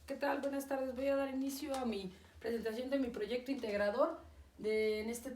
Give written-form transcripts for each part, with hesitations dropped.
¿Qué tal? Buenas tardes. Voy a dar inicio a mi presentación de mi proyecto integrador. En este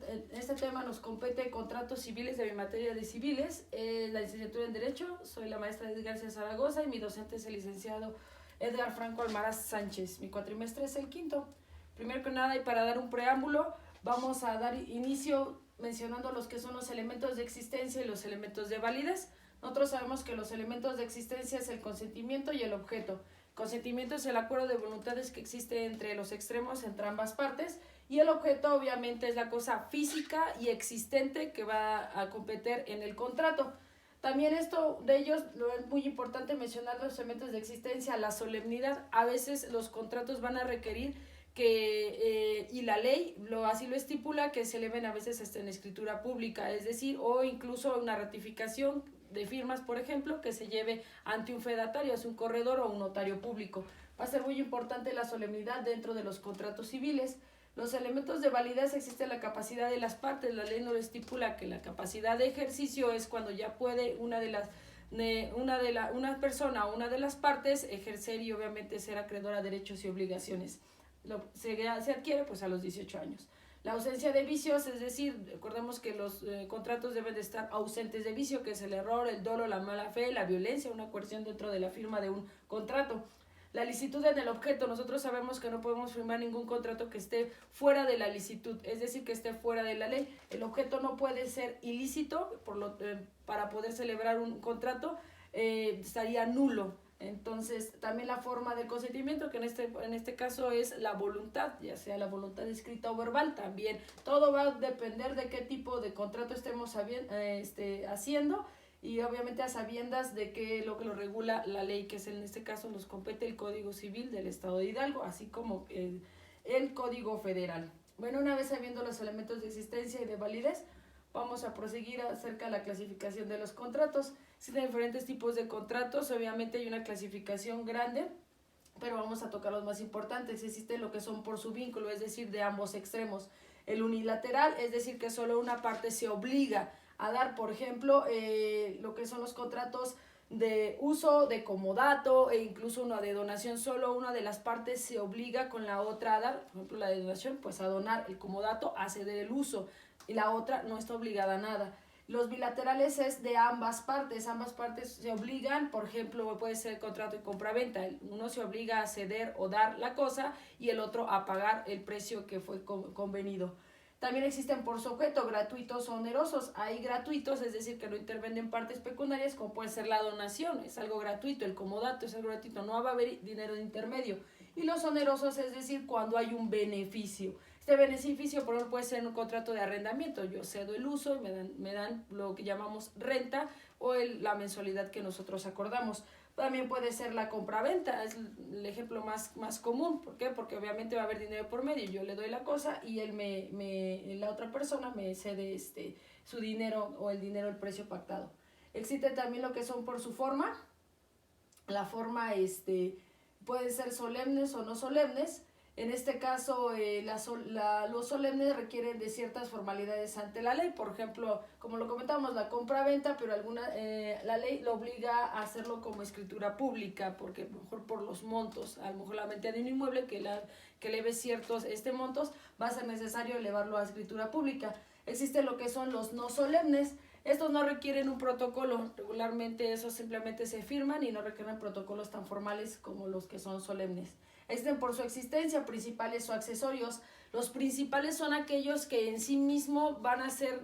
tema nos compete contratos civiles de mi materia de civiles, la licenciatura en Derecho. Soy la maestra Edith García Zaragoza y mi docente es el licenciado Edgar Franco Almaraz Sánchez. Mi cuatrimestre es el quinto. Primero que nada, y para dar un preámbulo, vamos a dar inicio mencionando los que son los elementos de existencia y los elementos de validez. Nosotros sabemos que los elementos de existencia es el consentimiento y el objeto. Consentimiento es el acuerdo de voluntades que existe entre los extremos, entre ambas partes, y el objeto obviamente es la cosa física y existente que va a competir en el contrato. También esto de ellos es muy importante mencionar los elementos de existencia, la solemnidad. A veces los contratos van a requerir y la ley así lo estipula, que se eleven a veces hasta en escritura pública, es decir, o incluso una ratificación de firmas, por ejemplo, que se lleve ante un fedatario, es un corredor o un notario público. Va a ser muy importante la solemnidad dentro de los contratos civiles. Los elementos de validez: existe la capacidad de las partes. La ley no lo estipula, que la capacidad de ejercicio es cuando ya puede una persona o una de las partes ejercer y obviamente ser acreedora de derechos y obligaciones. Se adquiere pues a los 18 años. La ausencia de vicios, es decir, recordemos que los contratos deben de estar ausentes de vicio, que es el error, el dolo, la mala fe, la violencia, una coerción dentro de la firma de un contrato. La licitud en el objeto: nosotros sabemos que no podemos firmar ningún contrato que esté fuera de la licitud, es decir, que esté fuera de la ley. El objeto no puede ser ilícito, para poder celebrar un contrato estaría nulo. Entonces, también la forma del consentimiento, que en este caso es la voluntad, ya sea la voluntad escrita o verbal. También todo va a depender de qué tipo de contrato estemos haciendo, y obviamente a sabiendas de que lo regula la ley, que es en este caso nos compete el Código Civil del Estado de Hidalgo, así como el Código Federal. Bueno, una vez sabiendo los elementos de existencia y de validez, vamos a proseguir acerca de la clasificación de los contratos. Existen diferentes tipos de contratos, obviamente hay una clasificación grande, pero vamos a tocar los más importantes. Existe lo que son por su vínculo, es decir, de ambos extremos. El unilateral, es decir, que solo una parte se obliga a dar, por ejemplo, lo que son los contratos de uso, de comodato e incluso uno de donación. Solo una de las partes se obliga con la otra a dar, por ejemplo, la de donación, pues a donar; el comodato a ceder el uso, y la otra no está obligada a nada. Los bilaterales es de ambas partes se obligan. Por ejemplo, puede ser contrato de compra-venta, uno se obliga a ceder o dar la cosa y el otro a pagar el precio que fue convenido. También existen por su objeto gratuitos o onerosos. Hay gratuitos, es decir, que no intervienen partes pecuniarias, como puede ser la donación, es algo gratuito; el comodato es algo gratuito, no va a haber dinero de intermedio. Y los onerosos, es decir, cuando hay un beneficio. Este beneficio, por ejemplo, puede ser en un contrato de arrendamiento. Yo cedo el uso y me dan lo que llamamos renta, o la mensualidad que nosotros acordamos. También puede ser la compra-venta, es el ejemplo más común. ¿Por qué? Porque obviamente va a haber dinero por medio. Yo le doy la cosa y la otra persona me cede su dinero, o el dinero, el precio pactado. Existe también lo que son por su forma. La forma pueden ser solemnes o no solemnes. En este caso, los solemnes requieren de ciertas formalidades ante la ley. Por ejemplo, como lo comentamos, la compra-venta, pero la ley lo obliga a hacerlo como escritura pública, porque a lo mejor por los montos, a lo mejor la venta de un inmueble que eleve ciertos montos, va a ser necesario elevarlo a escritura pública. Existe lo que son los no solemnes. Estos no requieren un protocolo, regularmente esos simplemente se firman y no requieren protocolos tan formales como los que son solemnes. Existen por su existencia, principales o accesorios. Los principales son aquellos que en sí mismo van a ser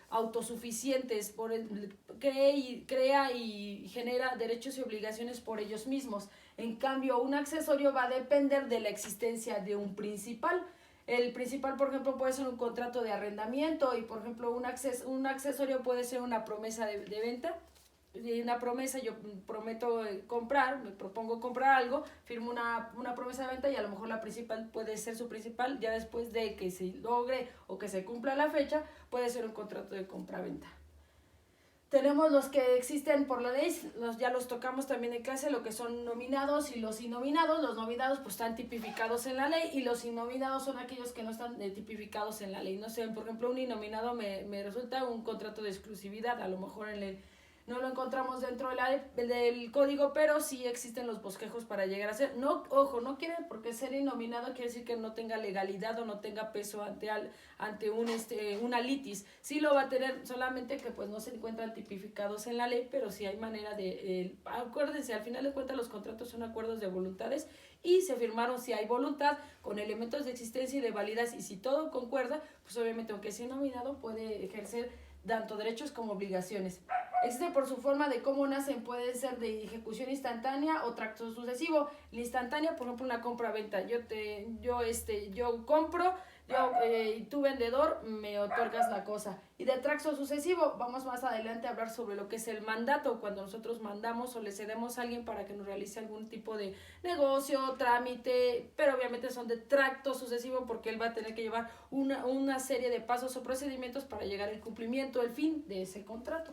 autosuficientes, crea y genera derechos y obligaciones por ellos mismos. En cambio, un accesorio va a depender de la existencia de un principal. El principal, por ejemplo, puede ser un contrato de arrendamiento, y por ejemplo un accesorio puede ser una promesa de venta. Y una promesa: yo prometo comprar, me propongo comprar algo, firmo una promesa de venta, y a lo mejor la principal puede ser su principal ya después de que se logre o que se cumpla la fecha, puede ser un contrato de compra-venta. Tenemos los que existen por la ley, ya los tocamos también en clase, lo que son nominados y los innominados. Los nominados pues están tipificados en la ley, y los innominados son aquellos que no están tipificados en la ley. No sé, por ejemplo, un innominado me resulta un contrato de exclusividad, a lo mejor no lo encontramos dentro del código, pero sí existen los bosquejos para llegar a ser. No, ojo, no quiere porque ser innominado quiere decir que no tenga legalidad o no tenga peso ante una litis. Sí lo va a tener, solamente que pues no se encuentran tipificados en la ley, pero sí hay manera de, acuérdense, al final de cuentas los contratos son acuerdos de voluntades y se firmaron si hay voluntad con elementos de existencia y de validez, y si todo concuerda, pues obviamente aunque sea nominado puede ejercer tanto derechos como obligaciones. Existe por su forma de cómo nacen, puede ser de ejecución instantánea o tracto sucesivo. La instantánea, por ejemplo, una compra-venta. Yo compro, y tú vendedor me otorgas la cosa. Y de tracto sucesivo, vamos más adelante a hablar sobre lo que es el mandato, cuando nosotros mandamos o le cedemos a alguien para que nos realice algún tipo de negocio, trámite, pero obviamente son de tracto sucesivo porque él va a tener que llevar una serie de pasos o procedimientos para llegar al cumplimiento, el fin de ese contrato.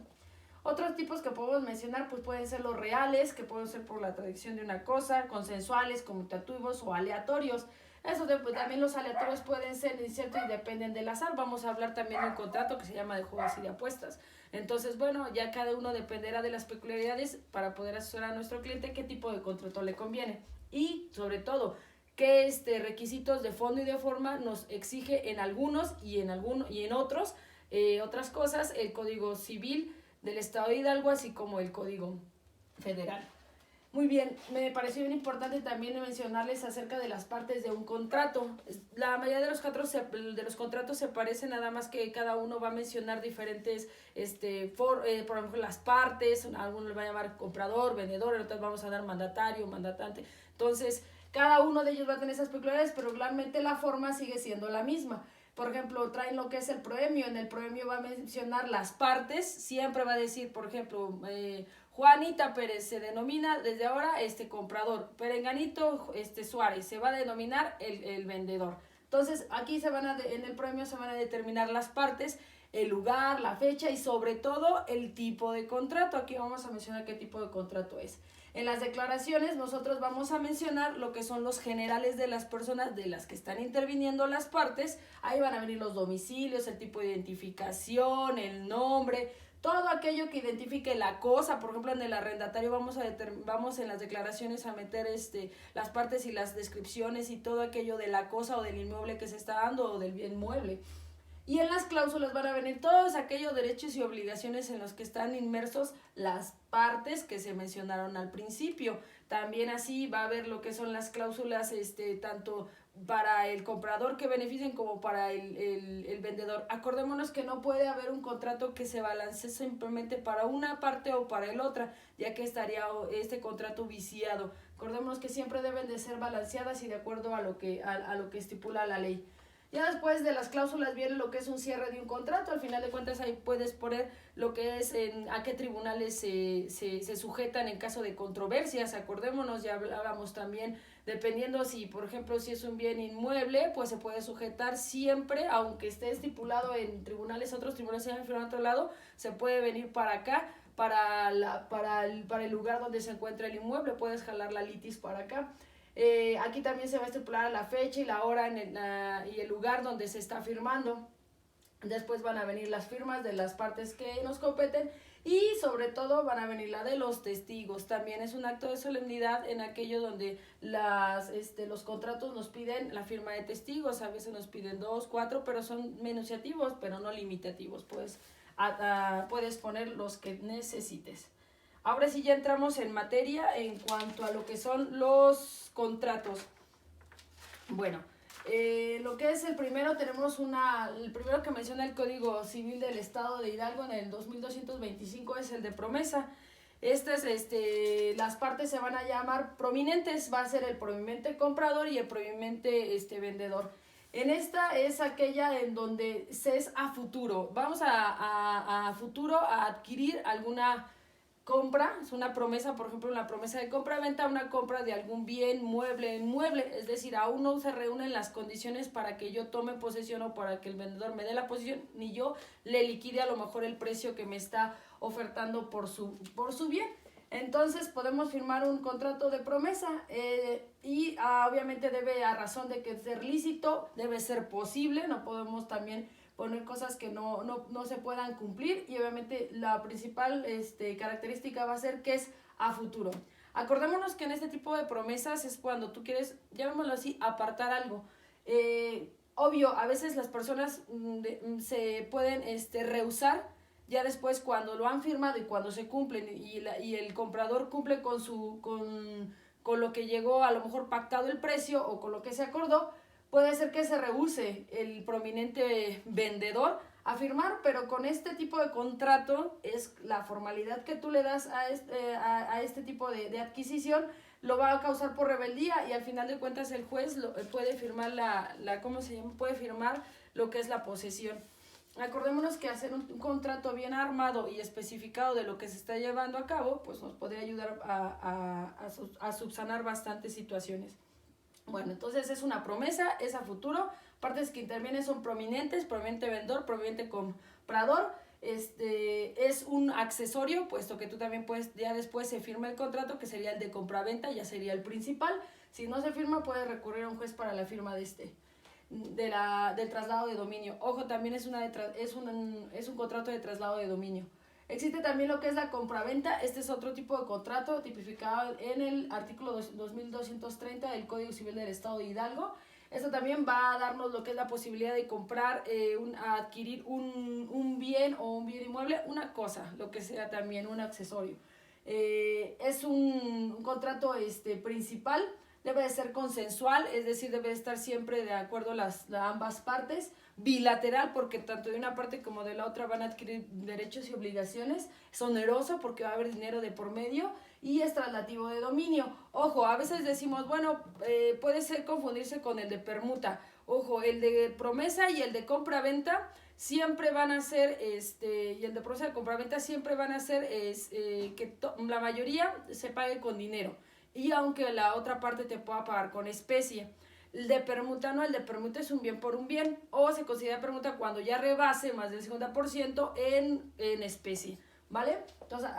Otros tipos que podemos mencionar pues pueden ser los reales, que pueden ser por la tradición de una cosa, consensuales, conmutativos o aleatorios. Pues, también los aleatorios pueden ser inciertos y dependen del azar. Vamos a hablar también de un contrato que se llama de juegos y de apuestas. Entonces, bueno, ya cada uno dependerá de las peculiaridades para poder asesorar a nuestro cliente qué tipo de contrato le conviene. Y, sobre todo, qué requisitos de fondo y de forma nos exige en algunos y en otros, otras cosas, el Código Civil del Estado de Hidalgo, así como el Código Federal. Muy bien, me pareció bien importante también mencionarles acerca de las partes de un contrato. La mayoría de los contratos se parecen, nada más que cada uno va a mencionar diferentes, por ejemplo, las partes, alguno le va a llamar comprador, vendedor, en otros vamos a dar mandatario, mandatante. Entonces, cada uno de ellos va a tener esas peculiaridades, pero realmente la forma sigue siendo la misma. Por ejemplo, traen lo que es el proemio. En el proemio va a mencionar las partes. Siempre va a decir, por ejemplo, Juanita Pérez se denomina desde ahora comprador. Perenganito Suárez se va a denominar el vendedor. Entonces, aquí en el proemio se van a determinar las partes, el lugar, la fecha y sobre todo el tipo de contrato. Aquí vamos a mencionar qué tipo de contrato es. En las declaraciones nosotros vamos a mencionar lo que son los generales de las personas de las que están interviniendo las partes. Ahí van a venir los domicilios, el tipo de identificación, el nombre, todo aquello que identifique la cosa. Por ejemplo, en el arrendatario vamos en las declaraciones a meter las partes y las descripciones y todo aquello de la cosa o del inmueble que se está dando o del bien mueble. Y en las cláusulas van a venir todos aquellos derechos y obligaciones en los que están inmersos las partes que se mencionaron al principio. También así va a haber lo que son las cláusulas, tanto para el comprador que beneficien como para el vendedor. Acordémonos que no puede haber un contrato que se balancee simplemente para una parte o para el otra, ya que estaría este contrato viciado. Acordémonos que siempre deben de ser balanceadas y de acuerdo a lo que estipula la ley. Ya después de las cláusulas viene lo que es un cierre de un contrato. Al final de cuentas ahí puedes poner lo que es a qué tribunales se sujetan en caso de controversias. Acordémonos, ya hablábamos también, dependiendo si, por ejemplo, si es un bien inmueble, pues se puede sujetar siempre, aunque esté estipulado en tribunales, otros tribunales se han firmado a otro lado, se puede venir para acá, para el lugar donde se encuentra el inmueble, puedes jalar la litis para acá. Aquí también se va a estipular la fecha y la hora y el lugar donde se está firmando. Después van a venir las firmas de las partes que nos competen y sobre todo van a venir la de los testigos. También es un acto de solemnidad en aquello donde los contratos nos piden la firma de testigos. A veces nos piden 2, 4, pero son menunciativos, pero no limitativos. Puedes poner los que necesites. Ahora sí ya entramos en materia en cuanto a lo que son los contratos. Bueno, lo que es el primero, tenemos el primero que menciona el Código Civil del Estado de Hidalgo en el 2225 es el de promesa. Las partes se van a llamar prominentes, va a ser el prominente comprador y el prominente vendedor. En esta es aquella en donde se es a futuro. Vamos a futuro a adquirir alguna compra, es una promesa, por ejemplo, una promesa de compra-venta, una compra de algún bien inmueble, es decir, aún no se reúnen las condiciones para que yo tome posesión o para que el vendedor me dé la posesión, ni yo le liquide a lo mejor el precio que me está ofertando por su bien. Entonces podemos firmar un contrato de promesa y obviamente debe, a razón de que ser lícito, debe ser posible, no podemos también poner cosas que no se puedan cumplir, y obviamente la principal característica va a ser que es a futuro. Acordémonos que en este tipo de promesas es cuando tú quieres, llamémoslo así, apartar algo. Obvio, a veces las personas se pueden rehusar ya después cuando lo han firmado y cuando se cumplen y el comprador cumple con lo que llegó, a lo mejor pactado el precio o con lo que se acordó. Puede ser que se rehúse el prominente vendedor a firmar, pero con este tipo de contrato es la formalidad que tú le das a este tipo de adquisición, lo va a causar por rebeldía, y al final de cuentas el juez puede firmar ¿cómo se llama? Puede firmar lo que es la posesión. Acordémonos que hacer un contrato bien armado y especificado de lo que se está llevando a cabo, pues nos podría ayudar a subsanar bastantes situaciones. Bueno, entonces es una promesa, es a futuro. Partes que intervienen son prominentes, prominente vendedor, prominente comprador. Es un accesorio, puesto que tú también puedes, ya después se firma el contrato, que sería el de compraventa, ya sería el principal. Si no se firma, puedes recurrir a un juez para la firma del traslado de dominio. Ojo, también es un contrato de traslado de dominio. Existe también lo que es la compraventa. Este es otro tipo de contrato tipificado en el artículo 2230 del Código Civil del Estado de Hidalgo. Esto también va a darnos lo que es la posibilidad de comprar, adquirir un bien o un bien inmueble, una cosa, lo que sea también un accesorio. Es un contrato principal. Debe de ser consensual, es decir, debe de estar siempre de acuerdo ambas partes, bilateral, porque tanto de una parte como de la otra van a adquirir derechos y obligaciones. Es oneroso porque va a haber dinero de por medio, y es traslativo de dominio. Ojo, a veces decimos, bueno, puede ser confundirse con el de permuta. Ojo, el de promesa y el de compra-venta siempre van a ser, y el de promesa y compra-venta siempre van a ser que la mayoría se pague con dinero, y aunque la otra parte te pueda pagar con especie. El de permuta no, el de permuta es un bien por un bien, o se considera permuta cuando ya rebase más del 50% en especie, ¿vale? Entonces,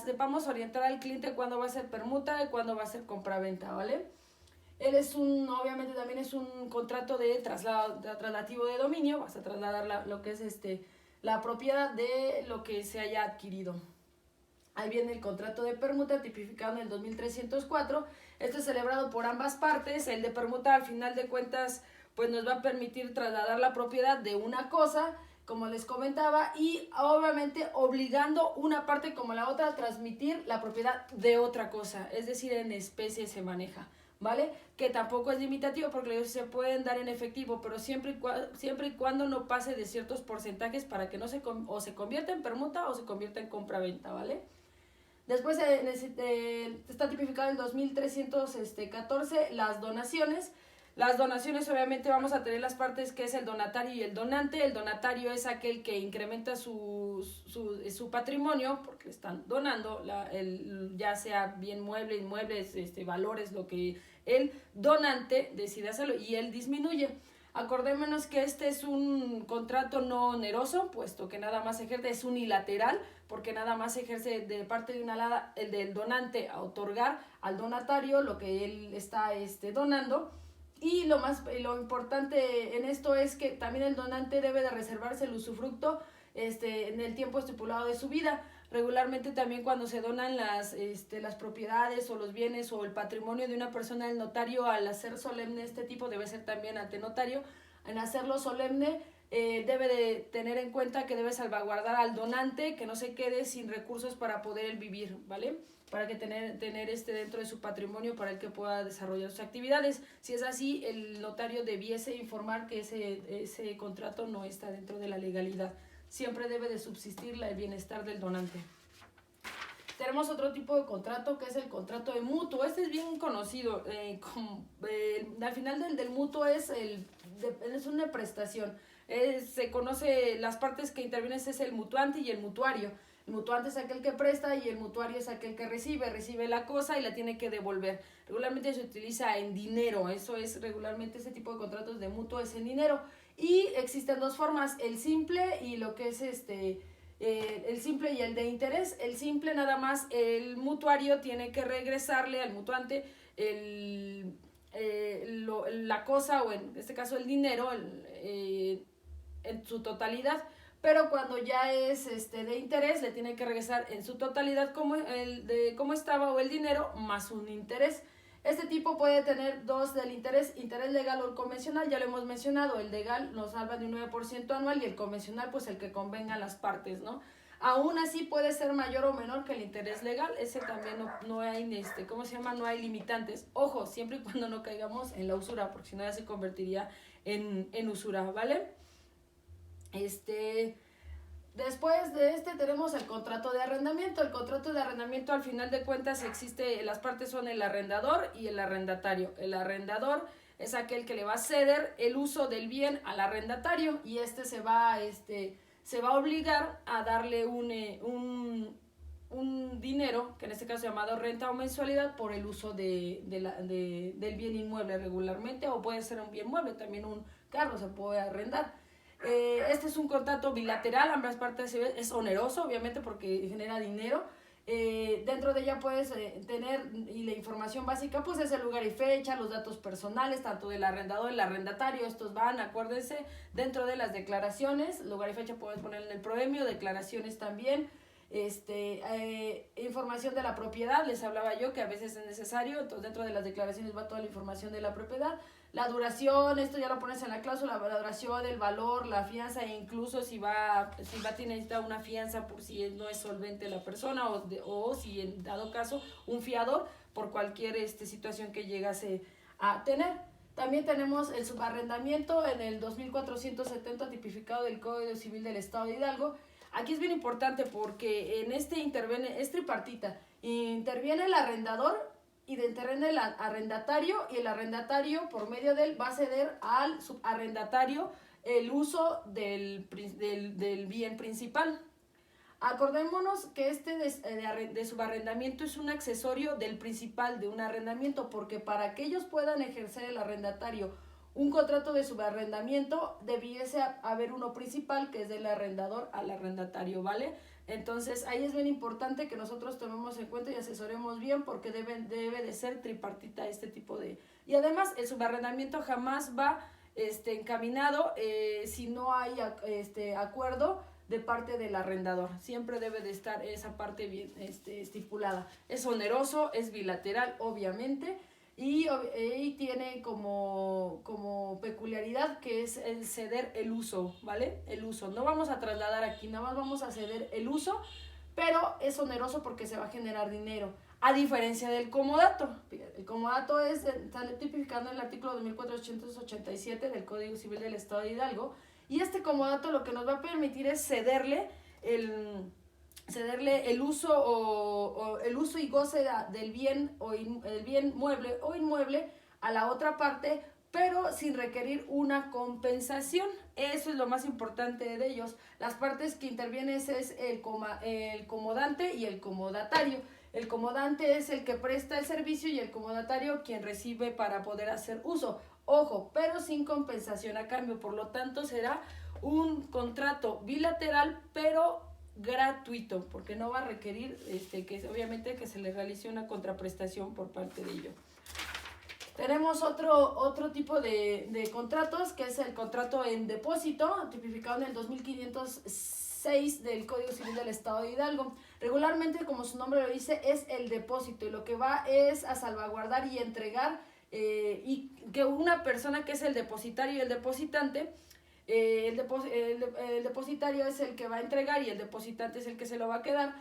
sepamos orientar al cliente cuándo va a ser permuta y cuándo va a ser compraventa, ¿vale? Obviamente también es un contrato de traslativo de dominio. Vas a trasladar lo que es la propiedad de lo que se haya adquirido. Ahí viene el contrato de permuta tipificado en el 2304. Esto es celebrado por ambas partes. El de permuta, al final de cuentas, pues nos va a permitir trasladar la propiedad de una cosa, como les comentaba, y obviamente obligando una parte como la otra a transmitir la propiedad de otra cosa, es decir, en especie se maneja, ¿vale? Que tampoco es limitativo porque se pueden dar en efectivo, pero siempre y cuando no pase de ciertos porcentajes, para que no se convierta en permuta o se convierta en compra-venta, ¿vale? Después está tipificado el 2314 las donaciones. Las donaciones, obviamente vamos a tener las partes que es el donatario y el donante. El donatario es aquel que incrementa su patrimonio porque le están donando, ya sea bien mueble, inmuebles, valores, lo que el donante decide hacerlo, y él disminuye. Acordémonos que este es un contrato no oneroso, puesto que nada más ejerce, es unilateral, porque nada más ejerce de parte de el del donante a otorgar al donatario lo que él está donando. Y lo importante en esto es que también el donante debe de reservarse el usufructo en el tiempo estipulado de su vida. Regularmente también cuando se donan las propiedades o los bienes o el patrimonio de una persona, el notario, al hacer solemne este tipo, debe ser también ante notario, en hacerlo solemne debe de tener en cuenta que debe salvaguardar al donante, que no se quede sin recursos para poder vivir, ¿vale? Para que tener dentro de su patrimonio para el que pueda desarrollar sus actividades. Si es así, el notario debiese informar que ese contrato no está dentro de la legalidad. Siempre debe de subsistir el bienestar del donante. Tenemos otro tipo de contrato, que es el contrato de mutuo. Este es bien conocido. Al final del mutuo es una prestación. Se conoce, las partes que intervienen es el mutuante y el mutuario. El mutuante es aquel que presta y el mutuario es aquel que recibe la cosa y la tiene que devolver. Regularmente se utiliza en dinero, regularmente ese tipo de contratos de mutuo es en dinero. Y existen dos formas, el simple y lo que es el simple y el de interés. El simple, nada más el mutuario tiene que regresarle al mutuante la cosa, o en este caso el dinero, en su totalidad, pero cuando ya es de interés le tiene que regresar en su totalidad como cómo estaba o el dinero más un interés. Este tipo puede tener dos del interés legal o el convencional, ya lo hemos mencionado, el legal nos salva de un 9% anual y el convencional pues el que convengan las partes, ¿no? Aún así puede ser mayor o menor que el interés legal, ese también no hay, ¿cómo se llama? No hay limitantes. Ojo, siempre y cuando no caigamos en la usura, porque si no ya se convertiría en usura, ¿vale? Después de tenemos el contrato de arrendamiento. El contrato de arrendamiento, al final de cuentas, las partes son el arrendador y el arrendatario. El arrendador es aquel que le va a ceder el uso del bien al arrendatario y se va a obligar a darle un dinero, que en este caso llamado renta o mensualidad, por el uso del bien inmueble regularmente, o puede ser un bien mueble, también un carro se puede arrendar. Este es un contrato bilateral, ambas partes es oneroso, obviamente, porque genera dinero. Dentro de ella puedes tener, y la información básica pues es el lugar y fecha, los datos personales, tanto del arrendador y el arrendatario. Estos van, acuérdense, dentro de las declaraciones. Lugar y fecha puedes poner en el proemio, declaraciones también. Información de la propiedad, les hablaba yo que a veces es necesario, entonces dentro de las declaraciones va toda la información de la propiedad. La duración, esto ya lo pones en la cláusula, la duración, el valor, la fianza, e incluso si va a necesitar una fianza por si no es solvente la persona, o si en dado caso un fiador por cualquier situación que llegase a tener. También tenemos el subarrendamiento en el 2470 tipificado del Código Civil del Estado de Hidalgo. Aquí es bien importante porque en es tripartita. Interviene el arrendador, interviene el arrendatario, y el arrendatario por medio de él va a ceder al subarrendatario el uso del bien principal. Acordémonos que de subarrendamiento es un accesorio del principal de un arrendamiento, porque para que ellos puedan ejercer el arrendatario un contrato de subarrendamiento, debiese haber uno principal, que es del arrendador al arrendatario, ¿vale? Entonces ahí es bien importante que nosotros tomemos en cuenta y asesoremos bien, porque debe de ser tripartita este tipo de... Y además el subarrendamiento jamás va encaminado si no hay acuerdo de parte del arrendador. Siempre debe de estar esa parte bien estipulada. Es oneroso, es bilateral, obviamente, y tiene como peculiaridad que es el ceder el uso, ¿vale? El uso. No vamos a trasladar aquí, nada más vamos a ceder el uso, pero es oneroso porque se va a generar dinero. A diferencia del comodato. El comodato está tipificado en el artículo 2487 del Código Civil del Estado de Hidalgo, y este comodato lo que nos va a permitir es cederle el uso o el uso y goce del bien el bien mueble o inmueble a la otra parte, pero sin requerir una compensación. Eso es lo más importante de ellos. Las partes que intervienen es el comodante y el comodatario. El comodante es el que presta el servicio y el comodatario quien recibe para poder hacer uso. Ojo, pero sin compensación a cambio. Por lo tanto, será un contrato bilateral, pero gratuito, porque no va a requerir obviamente que se le realice una contraprestación por parte de ello. Tenemos otro tipo de contratos, que es el contrato en depósito, tipificado en el 2506 del Código Civil del Estado de Hidalgo. Regularmente, como su nombre lo dice, es el depósito, y lo que va es a salvaguardar y entregar, y que una persona que es el depositario y el depositante, el depositario es el que va a entregar y el depositante es el que se lo va a quedar,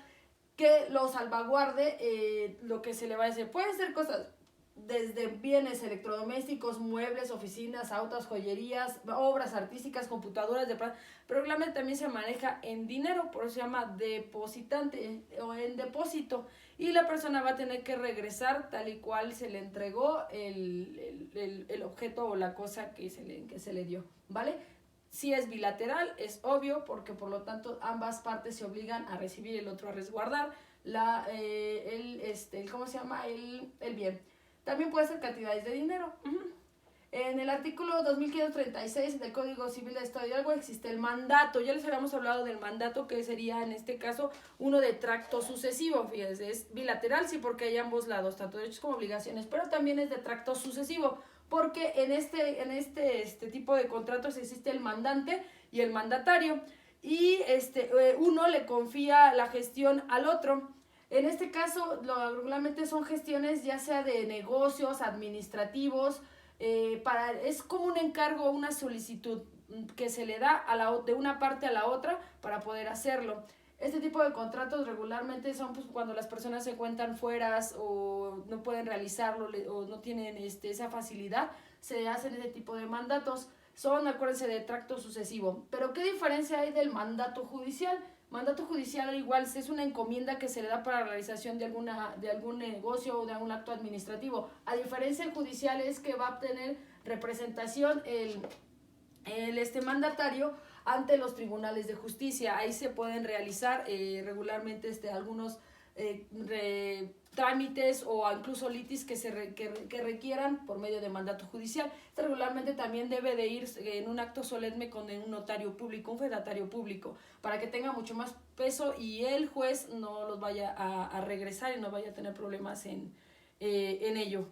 que lo salvaguarde lo que se le va a decir. Pueden ser cosas desde bienes electrodomésticos, muebles, oficinas, autos, joyerías, obras artísticas, computadoras de plata, pero realmente también se maneja en dinero, por eso se llama depositante o en depósito, y la persona va a tener que regresar tal y cual se le entregó el objeto o la cosa que se le dio, ¿vale? Si es bilateral, es obvio, porque por lo tanto ambas partes se obligan a recibir y el otro a resguardar el bien. También puede ser cantidades de dinero. En el artículo 2536 del Código Civil del Estado de Hidalgo existe el mandato. Ya les habíamos hablado del mandato, que sería en este caso uno de tracto sucesivo. Fíjense, es bilateral, sí, porque hay ambos lados, tanto derechos como obligaciones, pero también es de tracto sucesivo, porque en este tipo de contratos existe el mandante y el mandatario. Y uno le confía la gestión al otro. En este caso, regularmente son gestiones ya sea de negocios, administrativos, es como un encargo, una solicitud que se le da de una parte a la otra para poder hacerlo. Este tipo de contratos regularmente son pues, cuando las personas se encuentran fuera o no pueden realizarlo o no tienen esa facilidad, se hacen ese tipo de mandatos. Son, acuérdense, de tracto sucesivo. Pero ¿qué diferencia hay del mandato judicial? Mandato judicial igual es una encomienda que se le da para la realización de algún negocio o de algún acto administrativo. A diferencia del judicial es que va a obtener representación el mandatario ante los tribunales de justicia. Ahí se pueden realizar regularmente algunos trámites o incluso litis que requieran por medio de mandato judicial. Regularmente también debe de ir en un acto solemne con un notario público, un fedatario público, para que tenga mucho más peso y el juez no los vaya a regresar y no vaya a tener problemas en ello.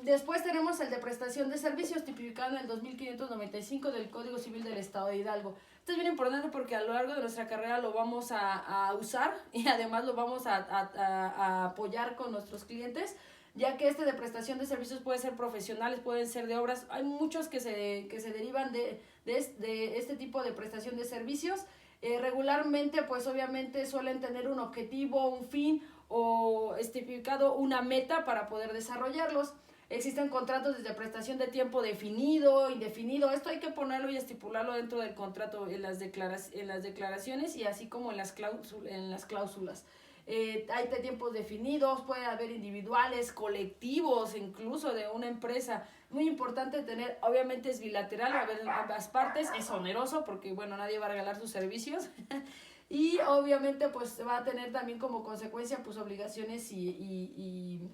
Después tenemos el de prestación de servicios tipificado en el 2595 del Código Civil del Estado de Hidalgo. Esto es bien importante porque a lo largo de nuestra carrera lo vamos a usar y además lo vamos a apoyar con nuestros clientes, ya que de prestación de servicios puede ser profesionales, pueden ser de obras. Hay muchos que se derivan de este tipo de prestación de servicios. Regularmente, pues obviamente suelen tener un objetivo, un fin o estificado una meta para poder desarrollarlos. Existen contratos desde prestación de tiempo definido, indefinido. Esto hay que ponerlo y estipularlo dentro del contrato en las declaraciones y así como en las cláusulas. Hay de tiempos definidos, puede haber individuales, colectivos, incluso de una empresa. Muy importante tener, obviamente es bilateral, a ver ambas partes, es oneroso porque bueno, nadie va a regalar sus servicios. Y obviamente pues va a tener también como consecuencia pues obligaciones y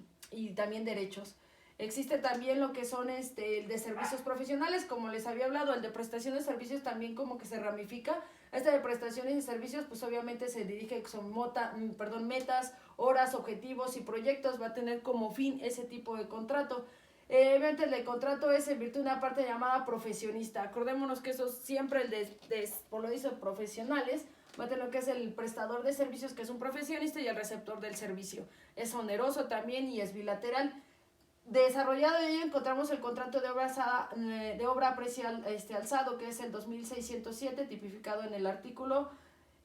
también derechos. Existe también lo que son el de servicios profesionales, como les había hablado, el de prestación de servicios también como que se ramifica. De prestaciones y servicios pues obviamente se dirige, son metas, horas, objetivos y proyectos, va a tener como fin ese tipo de contrato. Obviamente el de contrato es en virtud de una parte llamada profesionista. Acordémonos que eso siempre por lo dicho profesionales, va a tener lo que es el prestador de servicios, que es un profesionista, y el receptor del servicio. Es oneroso también y es bilateral. Desarrollado de ello encontramos el contrato de obra a precio alzado, que es el 2607, tipificado en el artículo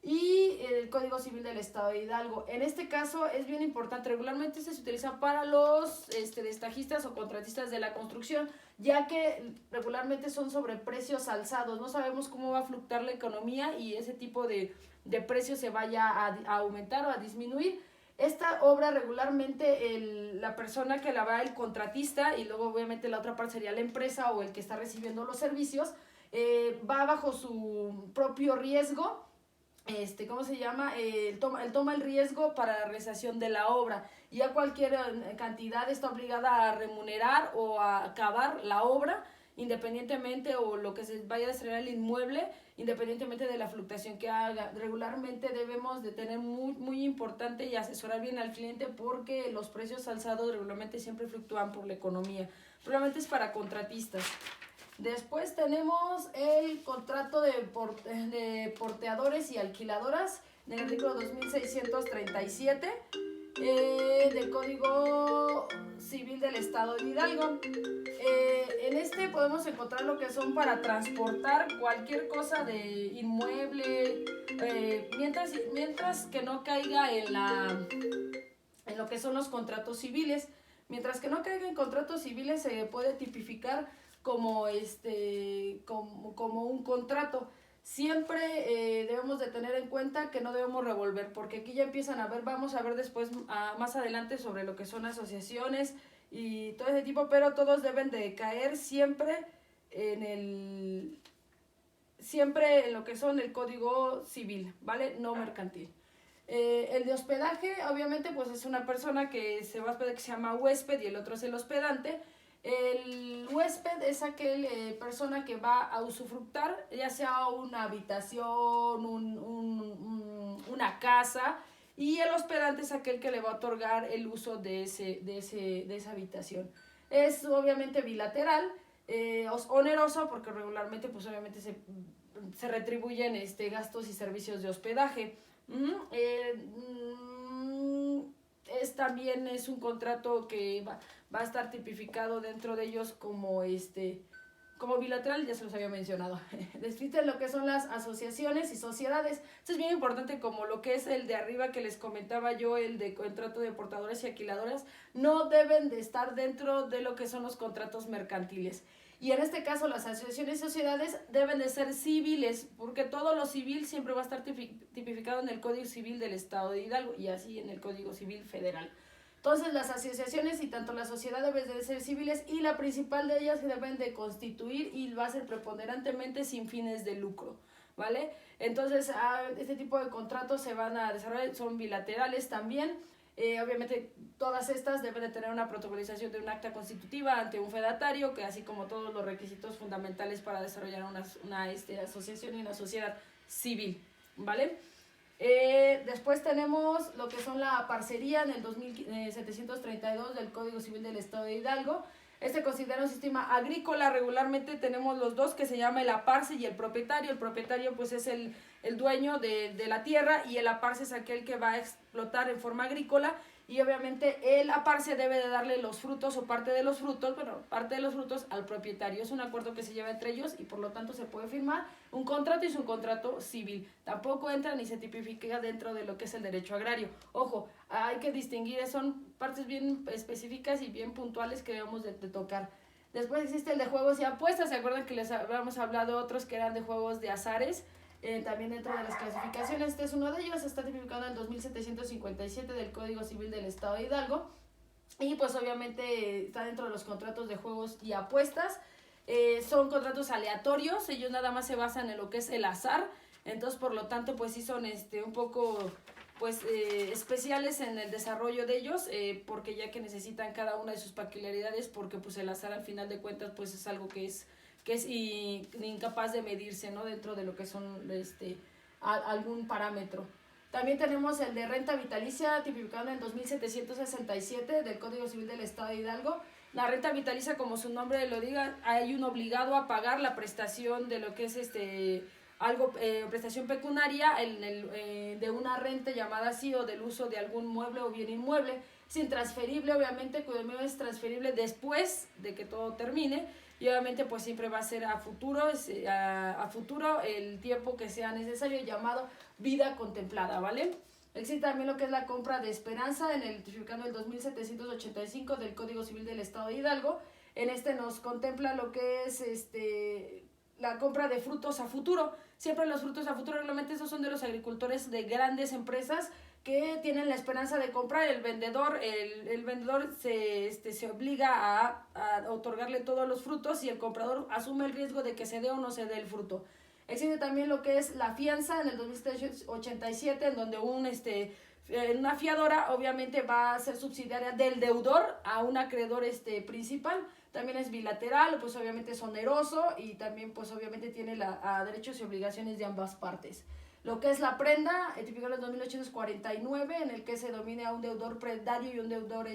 y el Código Civil del Estado de Hidalgo. En este caso es bien importante, regularmente se utiliza para los destajistas o contratistas de la construcción, ya que regularmente son sobre precios alzados. No sabemos cómo va a fluctuar la economía y ese tipo de precios se vaya a aumentar o a disminuir. Esta obra regularmente la persona que la va, el contratista, y luego obviamente la otra parte sería la empresa o el que está recibiendo los servicios, va bajo su propio riesgo. ¿Cómo se llama? Él toma el riesgo para la realización de la obra y a cualquier cantidad está obligada a remunerar o a acabar la obra independientemente, o lo que se vaya a estrenar el inmueble, independientemente de la fluctuación que haga. Regularmente debemos de tener muy importante y asesorar bien al cliente porque los precios alzados regularmente siempre fluctúan por la economía. Probablemente es para contratistas. Después tenemos el contrato de porteadores y alquiladoras en el artículo 2637 del Código Civil del Estado de Hidalgo. En podemos encontrar lo que son para transportar cualquier cosa de inmueble, mientras que no caiga en lo que son los contratos civiles. Mientras que no caiga en contratos civiles se puede tipificar como un contrato. Siempre debemos de tener en cuenta que no debemos revolver, porque aquí ya empiezan a ver, vamos a ver después más adelante sobre lo que son asociaciones y todo ese tipo, pero todos deben de caer siempre en lo que son el Código Civil, ¿vale? No mercantil. El de hospedaje, obviamente, pues es una persona que se va a hospedar, que se llama huésped, y el otro es el hospedante. El huésped es aquel persona que va a usufructar, ya sea una habitación, una casa, y el hospedante es aquel que le va a otorgar el uso de esa habitación. Es obviamente bilateral oneroso porque regularmente pues obviamente se retribuyen gastos y servicios de hospedaje. También es un contrato que va a estar tipificado dentro de ellos como bilateral, ya se los había mencionado. Describen lo que son las asociaciones y sociedades. Esto es bien importante, como lo que es el de arriba que les comentaba yo, el de contrato de portadores y alquiladoras, no deben de estar dentro de lo que son los contratos mercantiles. Y en este caso las asociaciones y sociedades deben de ser civiles, porque todo lo civil siempre va a estar tipificado en el Código Civil del Estado de Hidalgo y así en el Código Civil Federal. Entonces las asociaciones y tanto la sociedad deben de ser civiles y la principal de ellas se deben de constituir y va a ser preponderantemente sin fines de lucro, ¿vale? Entonces este tipo de contratos se van a desarrollar, son bilaterales también. Obviamente todas estas deben de tener una protocolización de un acta constitutiva ante un fedatario, que así como todos los requisitos fundamentales para desarrollar una asociación y una sociedad civil, ¿vale? Después tenemos lo que son la parcería en el 2732 del Código Civil del Estado de Hidalgo. Considera un sistema agrícola. Regularmente tenemos los dos, que se llama el aparce y el propietario. El propietario pues es el dueño de la tierra, y el aparce es aquel que va a explotar en forma agrícola, y obviamente el aparce debe de darle los frutos o parte de los frutos al propietario. Es un acuerdo que se lleva entre ellos y por lo tanto se puede firmar un contrato, y es un contrato civil. Tampoco entra ni se tipifica dentro de lo que es el derecho agrario. Ojo, hay que distinguir, son partes bien específicas y bien puntuales que debemos de tocar. Después existe el de juegos y apuestas. ¿Se acuerdan que les habíamos hablado otros que eran de juegos de azares? También dentro de las clasificaciones, este es uno de ellos, está tipificado en el 2757 del Código Civil del Estado de Hidalgo, y pues obviamente está dentro de los contratos de juegos y apuestas. Son contratos aleatorios, ellos nada más se basan en lo que es el azar, entonces por lo tanto pues sí son un poco especiales en el desarrollo de ellos, porque ya que necesitan cada una de sus peculiaridades, porque pues el azar al final de cuentas pues es algo que es incapaz de medirse, ¿no? Dentro de lo que son algún parámetro. También tenemos el de renta vitalicia, tipificado en el 2767 del Código Civil del Estado de Hidalgo. La renta vitalicia, como su nombre lo diga, hay un obligado a pagar la prestación de lo que es prestación pecuniaria de una renta llamada así, o del uso de algún mueble o bien inmueble. Es intransferible, obviamente, cuyo medio es transferible después de que todo termine, y obviamente pues siempre va a ser a futuro el tiempo que sea necesario, llamado vida contemplada, ¿vale? Existe también lo que es la compra de esperanza, tipificando el 2785 del Código Civil del Estado de Hidalgo. Nos contempla lo que es la compra de frutos a futuro. Siempre los frutos a futuro, realmente esos son de los agricultores de grandes empresas que tienen la esperanza de comprar. El vendedor se obliga a otorgarle todos los frutos, y el comprador asume el riesgo de que se dé o no se dé el fruto. Existe también lo que es la fianza en el 2787, en donde una fiadora obviamente va a ser subsidiaria del deudor a un acreedor principal. También es bilateral, pues obviamente es oneroso, y también pues obviamente tiene derechos y obligaciones de ambas partes. Lo que es la prenda, tipificado en el 2849, en el que se domina a un deudor prendario y un deudor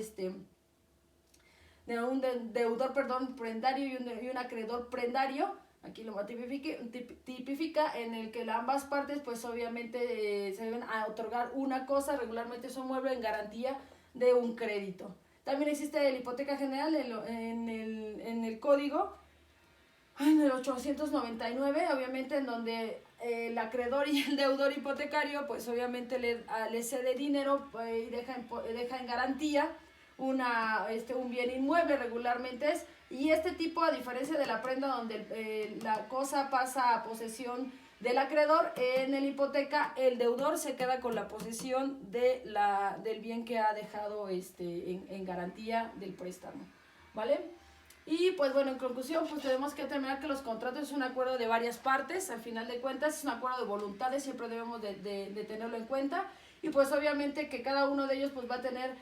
prendario y un acreedor prendario. Aquí lo tipifica en el que ambas partes pues obviamente se deben a otorgar una cosa, regularmente es un mueble, en garantía de un crédito. También existe la hipoteca general en el código, en el 899, obviamente, en donde el acreedor y el deudor hipotecario pues obviamente le cede dinero y deja en garantía un bien inmueble, regularmente es. Y este tipo, a diferencia de la prenda, donde la cosa pasa a posesión del acreedor, en el hipoteca el deudor se queda con la posesión del bien que ha dejado en garantía del préstamo, ¿vale? Y pues bueno, en conclusión, pues tenemos que determinar que los contratos es un acuerdo de varias partes. Al final de cuentas es un acuerdo de voluntades, siempre debemos de tenerlo en cuenta. Y pues obviamente que cada uno de ellos pues va a tener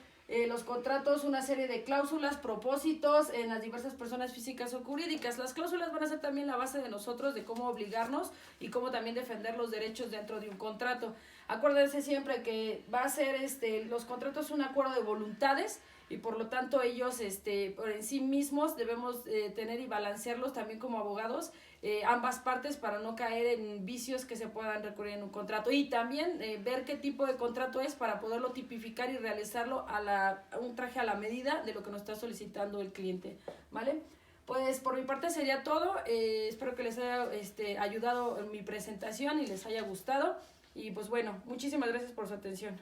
los contratos una serie de cláusulas, propósitos en las diversas personas físicas o jurídicas. Las cláusulas van a ser también la base de nosotros, de cómo obligarnos y cómo también defender los derechos dentro de un contrato. Acuérdense siempre que va a ser los contratos un acuerdo de voluntades y por lo tanto ellos por en sí mismos debemos tener y balancearlos también como abogados, ambas partes, para no caer en vicios que se puedan recurrir en un contrato, y también ver qué tipo de contrato es para poderlo tipificar y realizarlo a un traje a la medida de lo que nos está solicitando el cliente, ¿vale? Pues por mi parte sería todo. Espero que les haya ayudado en mi presentación y les haya gustado. Y pues bueno, muchísimas gracias por su atención.